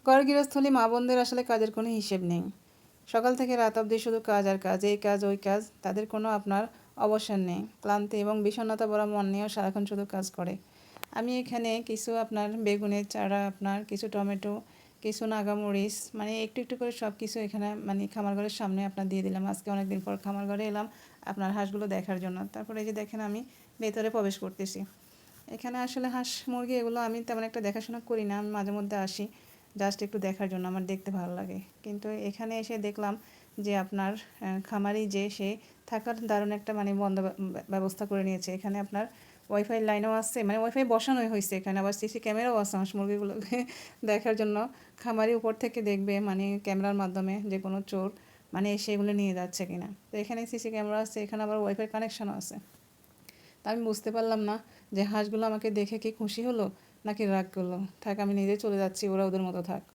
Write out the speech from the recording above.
ঘর গৃহস্থলী মা বোনদের আসলে কাজের কোনো হিসেব নেই। সকাল থেকে রাত অবধি শুধু কাজ আর কাজ, এই কাজ ওই কাজ, তাদের কোনো আপনার অবসর নেই। ক্লান্তি এবং বিষণ্ণতা ভরা মন নিয়েও সারাক্ষণ শুধু কাজ করে। আমি এখানে কিছু আপনার বেগুনের চারা, আপনার কিছু টমেটো, কিছু নাগামরিচ, মানে একটু একটু করে সব কিছু এখানে মানে খামার ঘরের সামনে আপনার দিয়ে দিলাম। আজকে অনেক দিন পর খামার ঘরে এলাম আপনার হাঁসগুলো দেখার জন্য। তারপরে এই যে দেখেন আমি ভেতরে প্রবেশ করতেছি। এখানে আসলে হাঁস মুরগি এগুলো আমি তেমন একটা দেখাশোনা করি না, আমি মাঝে মধ্যে আসি জাস্ট একটু দেখার জন্য, আমার দেখতে ভালো লাগে। কিন্তু এখানে এসে দেখলাম যে আপনার খামারি যে সে থাকার দারুণ একটা মানে ব্যবস্থা করে নিয়েছে। এখানে আপনার ওয়াইফাই লাইনও আছে, মানে ওয়াইফাই বসানোই হয়েছে এখানে, আবার সিসি ক্যামেরাও আছে হাঁস মুরগিগুলোকে দেখার জন্য। খামারি উপর থেকে দেখবে মানে ক্যামেরার মাধ্যমে যে কোনো চোর মানে এসে এগুলো নিয়ে যাচ্ছে কিনা। তো এখানে সিসি ক্যামেরা আছে, এখানে আবার ওয়াইফাই কানেকশানও আছে। তা আমি বুঝতে পারলাম না যে হাঁসগুলো আমাকে দেখে কি খুশি হলো নাকি রাগ করলো। থাক, আমি নিজে চলে যাচ্ছি, ওরা ওদের মতো থাক।